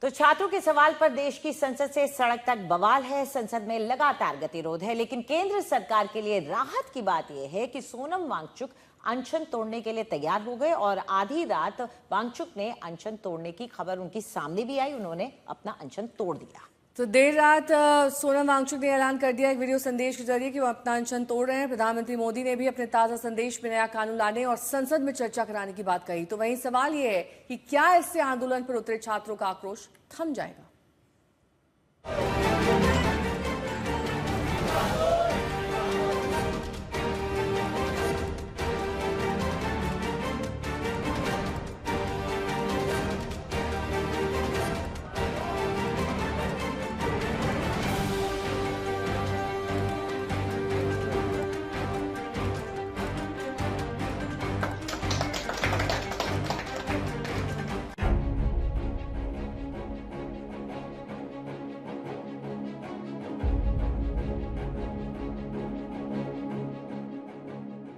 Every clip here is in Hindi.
तो छात्रों के सवाल पर देश की संसद से सड़क तक बवाल है। संसद में लगातार गतिरोध है, लेकिन केंद्र सरकार के लिए राहत की बात यह है कि सोनम वांगचुक अनशन तोड़ने के लिए तैयार हो गए और आधी रात वांगचुक ने अनशन तोड़ने की खबर उनकी सामने भी आई। उन्होंने अपना अनशन तोड़ दिया। तो देर रात सोनम वांगचुक ने ऐलान कर दिया एक वीडियो संदेश के जरिए कि वो अपना अनशन तोड़ रहे हैं। प्रधानमंत्री मोदी ने भी अपने ताजा संदेश में नया कानून लाने और संसद में चर्चा कराने की बात कही। तो वहीं सवाल ये है कि क्या इससे आंदोलन पर उतरे छात्रों का आक्रोश थम जाएगा।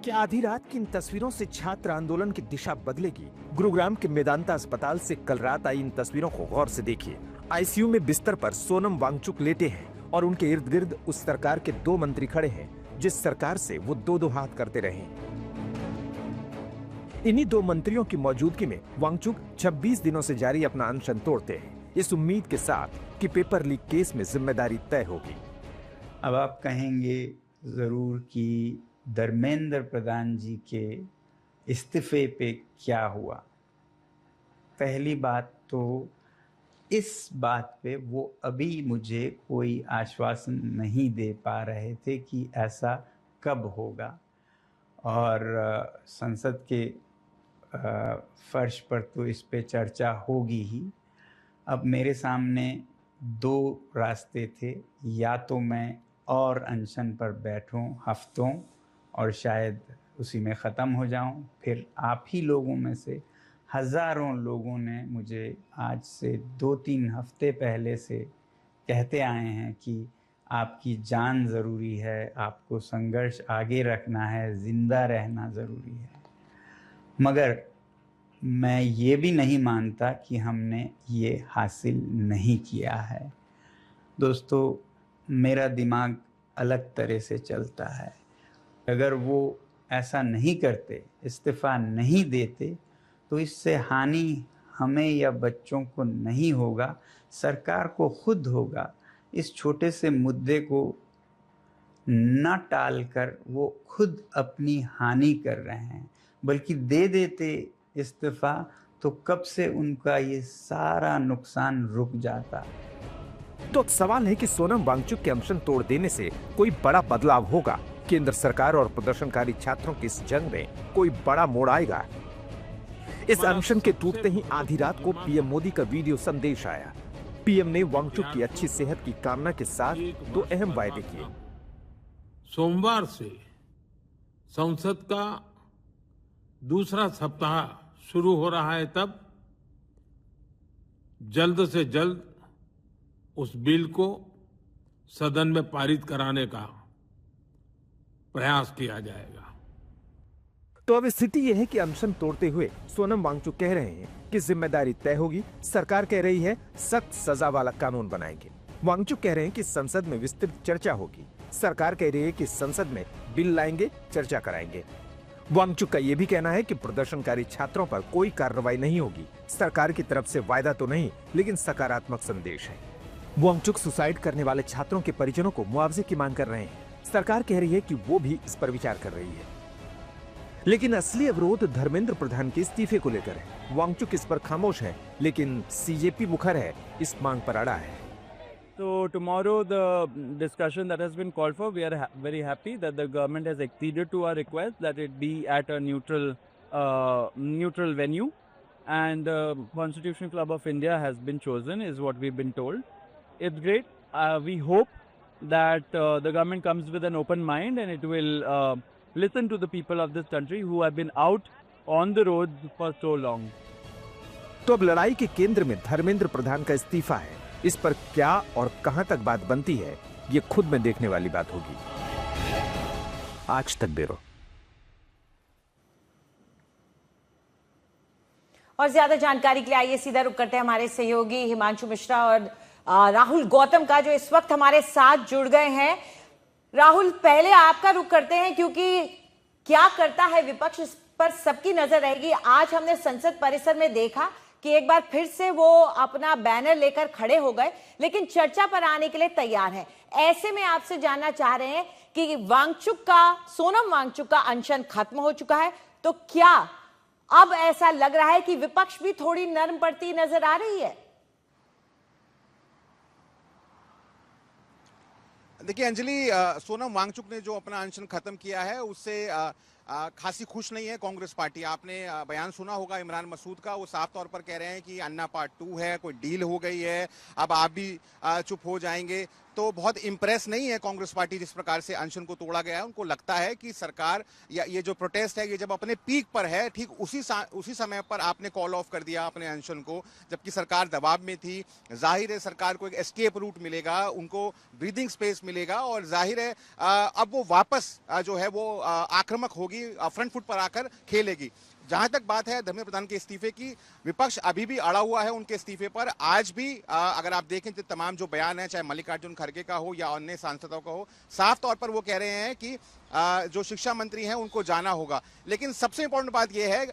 क्या आधी रात की इन तस्वीरों से छात्र आंदोलन की दिशा बदलेगी? गुरुग्राम के मेदांता अस्पताल से कल रात आई इन तस्वीरों को गौर से देखिए। आईसीयू में बिस्तर पर सोनम वांगचुक लेटे हैं और उनके इर्द गिर्द उस सरकार के 2 मंत्री खड़े हैं जिस सरकार से वो दो हाथ करते रहे। इन्हीं 2 मंत्रियों की मौजूदगी में वांगचुक 26 दिनों से जारी अपना अनशन तोड़ते हैं, इस उम्मीद के साथ कि पेपर लीक केस में जिम्मेदारी तय होगी। अब आप कहेंगे जरूर कि धर्मेंद्र प्रधान जी के इस्तीफे पे क्या हुआ। पहली बात तो इस बात पे वो अभी मुझे कोई आश्वासन नहीं दे पा रहे थे कि ऐसा कब होगा, और संसद के फर्श पर तो इस पे चर्चा होगी ही। अब मेरे सामने 2 रास्ते थे, या तो मैं और अनशन पर बैठूं हफ्तों और शायद उसी में ख़त्म हो जाऊं। फिर आप ही लोगों में से हज़ारों लोगों ने मुझे आज से 2-3 हफ्ते पहले से कहते आए हैं कि आपकी जान ज़रूरी है, आपको संघर्ष आगे रखना है, ज़िंदा रहना ज़रूरी है। मगर मैं ये भी नहीं मानता कि हमने ये हासिल नहीं किया है। दोस्तों, मेरा दिमाग अलग तरह से चलता है। अगर वो ऐसा नहीं करते, इस्तीफ़ा नहीं देते, तो इससे हानि हमें या बच्चों को नहीं होगा, सरकार को खुद होगा। इस छोटे से मुद्दे को न टालकर वो खुद अपनी हानि कर रहे हैं। बल्कि दे देते इस्तीफ़ा तो कब से उनका ये सारा नुकसान रुक जाता। तो सवाल है कि सोनम वांगचुक के अनशन तोड़ देने से कोई बड़ा बदलाव होगा? केंद्र सरकार और प्रदर्शनकारी छात्रों की इस जंग में कोई बड़ा मोड़ आएगा? इस अनशन के टूटते ही आधी रात को पीएम मोदी का वीडियो संदेश आया। पीएम ने वांगचुक की अच्छी सेहत की कामना के साथ 2 अहम वायदे किए। सोमवार से संसद का दूसरा सप्ताह शुरू हो रहा है, तब जल्द से जल्द उस बिल को सदन में पारित कराने का प्रयास किया जाएगा। तो अब स्थिति यह है कि अनशन तोड़ते हुए सोनम वांगचुक कह रहे हैं कि जिम्मेदारी तय होगी। सरकार कह रही है सख्त सजा वाला कानून बनाएंगे। वांगचुक कह रहे हैं कि संसद में विस्तृत चर्चा होगी। सरकार कह रही है कि संसद में बिल लाएंगे, चर्चा कराएंगे। वांगचुक का यह भी कहना है कि प्रदर्शनकारी छात्रों पर कोई कार्रवाई नहीं होगी। सरकार की तरफ से वायदा तो नहीं, लेकिन सकारात्मक संदेश है। वांगचुक सुसाइड करने वाले छात्रों के परिजनों को मुआवजे की मांग कर रहे हैं। सरकार कह रही है कि वो भी इस पर विचार कर रही है, लेकिन असली अवरोध धर्मेंद्र प्रधान के इस्तीफे को लेकर है। वांगचुक इस पर खामोश है, लेकिन सीजेपी मुखर है, इस मांग पर अड़ा है। So tomorrow the discussion that has been called for, we are very happy that the government has acceded to our request that it be at a neutral venue, and Constitutional Club of India has been chosen, is what we've been told. It's great. We hope that the government comes with an open mind and it will listen to the people of this country who have been out on the roads for so long. तो अब लड़ाई के केंद्र में धर्मेंद्र प्रधान का इस्तीफा है। इस पर क्या और कहां तक बात बनती है, ये खुद में देखने वाली बात होगी। आज तक ब्यूरो। और ज्यादा जानकारी के लिए आइए सीधा रुक करते हैं हमारे सहयोगी हिमांशु मिश्रा और राहुल गौतम का, जो इस वक्त हमारे साथ जुड़ गए हैं। राहुल, पहले आपका रुख करते हैं क्योंकि क्या करता है विपक्ष, इस पर सबकी नजर रहेगी। आज हमने संसद परिसर में देखा कि एक बार फिर से वो अपना बैनर लेकर खड़े हो गए, लेकिन चर्चा पर आने के लिए तैयार हैं। ऐसे में आपसे जानना चाह रहे हैं कि सोनम वांगचुक का अनशन खत्म हो चुका है, तो क्या अब ऐसा लग रहा है कि विपक्ष भी थोड़ी नर्म पड़ती नजर आ रही है? देखिए अंजलि, सोनम वांगचुक ने जो अपना अनशन खत्म किया है उससे खासी खुश नहीं है कांग्रेस पार्टी। आपने बयान सुना होगा इमरान मसूद का, वो साफ तौर पर कह रहे हैं कि अन्ना पार्ट 2 है, कोई डील हो गई है, अब आप भी चुप हो जाएंगे। तो बहुत इंप्रेस नहीं है कांग्रेस पार्टी जिस प्रकार से अनशन को तोड़ा गया है। उनको लगता है कि सरकार या ये जो प्रोटेस्ट है ये जब अपने पीक पर है, ठीक उसी समय पर आपने कॉल ऑफ कर दिया अपने अनशन को, जबकि सरकार दबाव में थी। जाहिर है सरकार को एक एस्केप रूट मिलेगा, उनको ब्रीदिंग स्पेस मिलेगा और जाहिर है अब वो वापस जो है वो आक्रामक होगी, फ्रंट फुट पर आकर खेलेगी। जहां तक बात है धर्मेंद्र प्रधान के इस्तीफे की, विपक्ष अभी भी अड़ा हुआ है उनके इस्तीफे पर। आज भी अगर आप देखें तो तमाम जो बयान है, चाहे मल्लिकार्जुन खड़गे का हो या अन्य सांसदों का हो, साफ तौर पर वो कह रहे हैं कि जो शिक्षा मंत्री हैं उनको जाना होगा। लेकिन सबसे इंपॉर्टेंट बात यह है,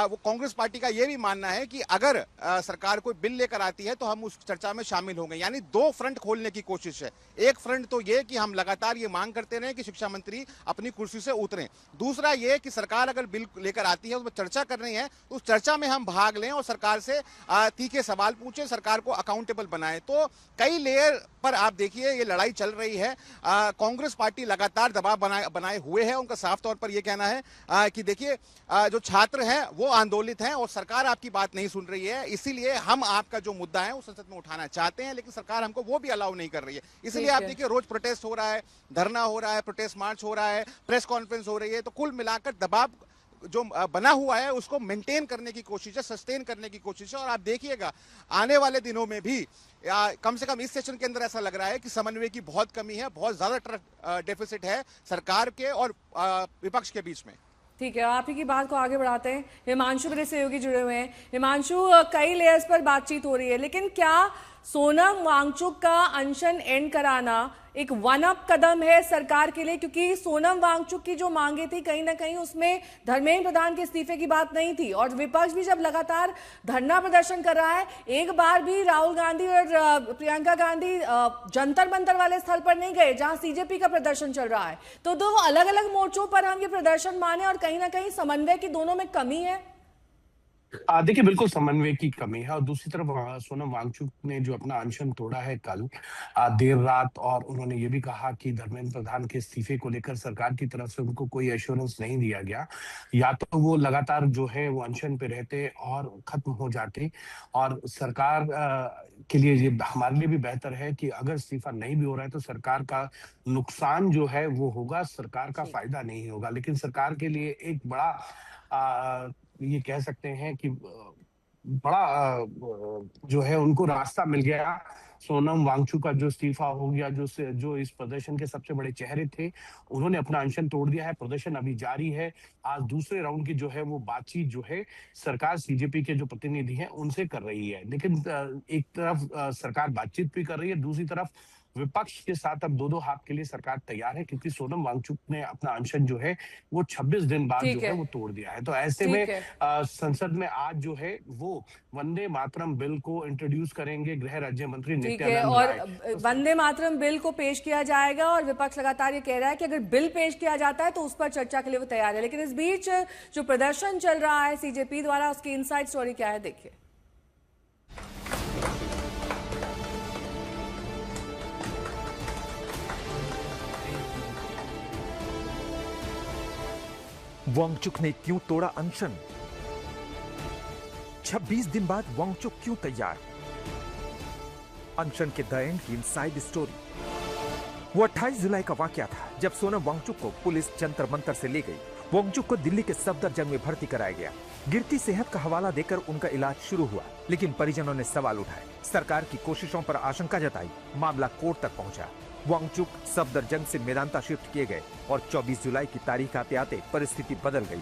वो कांग्रेस पार्टी का यह भी मानना है कि अगर सरकार कोई बिल लेकर आती है तो हम उस चर्चा में शामिल होंगे। यानी दो फ्रंट खोलने की कोशिश है। एक फ्रंट तो ये कि हम लगातार ये मांग करते रहे कि शिक्षा मंत्री अपनी कुर्सी से उतरें। दूसरा ये कि सरकार अगर बिल लेकर आती है, उसमें चर्चा कर रही है, तो उस चर्चा में हम भाग लें और सरकार से तीखे सवाल पूछें, सरकार को अकाउंटेबल बनाएं। तो कई लेयर पर आप देखिए ये लड़ाई चल रही है। कांग्रेस पार्टी लगातार दबाव बनाए हुए है। उनका साफ तौर पर यह कहना है कि देखिए जो छात्र हैं वो आंदोलित हैं और सरकार आपकी बात नहीं सुन रही है, इसीलिए हम आपका जो मुद्दा है वो संसद में उठाना चाहते हैं, लेकिन सरकार हमको वो भी अलाउ नहीं कर रही है। इसलिए आप देखिए रोज प्रोटेस्ट हो रहा है, धरना हो रहा है, प्रोटेस्ट मार्च हो रहा है, प्रेस कॉन्फ्रेंस हो रही है। तो कुल मिलाकर दबाव जो बना हुआ है उसको मेंटेन करने की कोशिश है, सस्टेन करने की कोशिश है। और आप देखिएगा आने वाले दिनों में भी कम से कम इस सेशन के अंदर ऐसा लग रहा है कि समन्वय की बहुत कमी है, बहुत ज्यादा डेफिसिट है सरकार के और विपक्ष के बीच में। ठीक है, आप ही की बात को आगे बढ़ाते हैं। हिमांशु मेरे सहयोगी जुड़े हुए हैं। हिमांशु, कई लेयर्स पर बातचीत हो रही है, लेकिन क्या सोनम वांगचुक का अनशन एंड कराना एक वन अप कदम है सरकार के लिए? क्योंकि सोनम वांगचुक की जो मांगे थी कहीं ना कहीं उसमें धर्मेंद्र प्रधान के इस्तीफे की बात नहीं थी, और विपक्ष भी जब लगातार धरना प्रदर्शन कर रहा है, एक बार भी राहुल गांधी और प्रियंका गांधी जंतर मंतर वाले स्थल पर नहीं गए जहां सीजेपी का प्रदर्शन चल रहा है। तो दो अलग अलग मोर्चों पर हम ये प्रदर्शन माने और कहीं ना कहीं समन्वय की दोनों में कमी है। देखिए बिल्कुल समन्वय की कमी है, और दूसरी तरफ सोनम वांगचुक ने जो अपना अनशन तोड़ा है कल देर रात, और उन्होंने ये भी कहा कि धर्मेंद्र प्रधान के इस्तीफे को लेकर सरकार की तरफ से उनको कोई एश्योरेंस नहीं दिया गया। या तो वो लगातार जो है वो अनशन पे रहते और खत्म हो जाते, और सरकार के लिए ये हमारे लिए भी बेहतर है कि अगर इस्तीफा नहीं भी हो रहा है तो सरकार का नुकसान जो है वो होगा, सरकार का फायदा नहीं होगा। लेकिन सरकार के लिए एक बड़ा ये कह सकते हैं कि बड़ा जो है उनको रास्ता मिल गया। सोनम वांगचुक का जो इस्तीफा हो गया, जो इस प्रदर्शन के सबसे बड़े चेहरे थे, उन्होंने अपना अनशन तोड़ दिया है। प्रदर्शन अभी जारी है। आज दूसरे राउंड की जो है वो बातचीत जो है सरकार सीजेपी के जो प्रतिनिधि हैं उनसे कर रही है। लेकिन एक तरफ सरकार बातचीत भी कर रही है, दूसरी तरफ विपक्ष के साथ अब दो हाथ के लिए सरकार तैयार है, क्योंकि सोनम वांगचुक ने अपना अनशन जो है वो 26 दिन बाद जो है वो तोड़ दिया है। तो ऐसे में संसद में आज जो है वो वंदे मातरम बिल को इंट्रोड्यूस करेंगे गृह राज्य मंत्री नित्यानंद राय। और वंदे मातरम बिल को पेश किया जाएगा और विपक्ष लगातार ये कह रहा है कि अगर बिल पेश किया जाता है तो उस पर चर्चा के लिए वो तैयार है। लेकिन इस बीच जो प्रदर्शन चल रहा है सीजेपी द्वारा, उसकी इनसाइड स्टोरी क्या है, देखिए। वांगचुक ने क्यों तोड़ा अनशन? 26 दिन बाद वांगचुक क्यों तैयार? अनशन के द एंड की इनसाइड स्टोरी। वो 28 जुलाई का वाकया था जब सोनम वांगचुक को पुलिस जंतर मंतर से ले गई। वांगचुक को दिल्ली के सफदरजंग में भर्ती कराया गया। गिरती सेहत का हवाला देकर उनका इलाज शुरू हुआ, लेकिन परिजनों ने सवाल उठाए, सरकार की कोशिशों पर आशंका जताई। मामला कोर्ट तक पहुंचा। वांगचुक सफदरजंग से मेदांता शिफ्ट किए गए और 24 जुलाई की तारीख आते आते परिस्थिति बदल गई।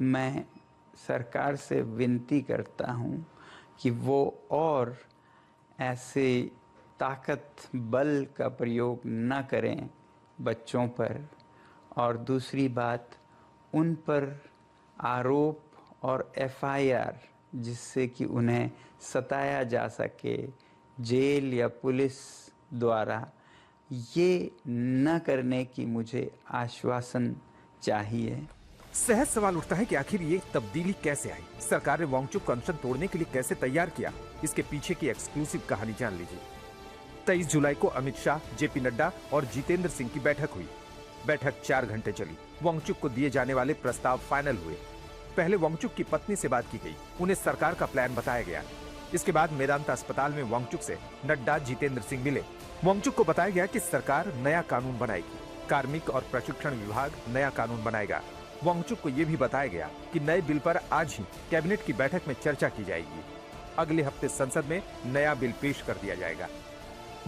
मैं सरकार से विनती करता हूँ कि वो और ऐसे ताकत बल का प्रयोग न करें बच्चों पर, और दूसरी बात, उन पर आरोप और एफआईआर जिससे कि उन्हें सताया जा सके जेल या पुलिस द्वारा, ये न करने की मुझे आश्वासन चाहिए। सहज सवाल उठता है कि आखिर ये तब्दीली कैसे आई, सरकार ने वांगचुक को अनशन तोड़ने के लिए कैसे तैयार किया। इसके पीछे की एक्सक्लूसिव कहानी जान लीजिए। 23 जुलाई को अमित शाह, जेपी नड्डा और जितेंद्र सिंह की बैठक हुई। बैठक 4 घंटे चली। वांगचुक को दिए जाने वाले प्रस्ताव फाइनल हुए। पहले वांगचुक की पत्नी से बात की गई, उन्हें सरकार का प्लान बताया गया। इसके बाद मेदांता अस्पताल में वांगचुक से नड्डा, जितेंद्र सिंह मिले। वांगचुक को बताया गया कि सरकार नया कानून बनाएगी, कार्मिक और प्रशिक्षण विभाग नया कानून बनाएगा। वांगचुक को यह भी बताया गया कि नए बिल पर आज ही कैबिनेट की बैठक में चर्चा की जाएगी। अगले हफ्ते संसद में नया बिल पेश कर दिया जाएगा।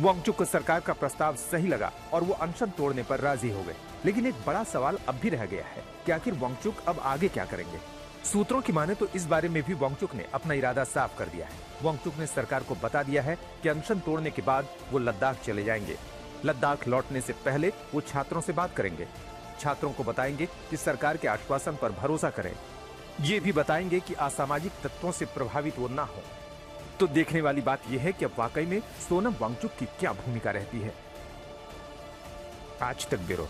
वांगचुक को सरकार का प्रस्ताव सही लगा और वो अनशन तोड़ने पर राजी हो गए। लेकिन एक बड़ा सवाल अब भी रह गया है कि आखिर वांगचुक अब आगे क्या करेंगे। सूत्रों की माने तो इस बारे में भी वांगचुक ने अपना इरादा साफ कर दिया है। वांगचुक ने सरकार को बता दिया है कि अनशन तोड़ने के बाद वो लद्दाख चले जाएंगे। लद्दाख लौटने से पहले वो छात्रों से बात करेंगे। छात्रों को बताएंगे कि सरकार के आश्वासन पर भरोसा करें। ये भी बताएंगे कि असामाजिक तत्वों से प्रभावित वो ना हो। तो देखने वाली बात यह है कि अब वाकई में सोनम वांगचुक की क्या भूमिका रहती है। आज तक ब्यूरो।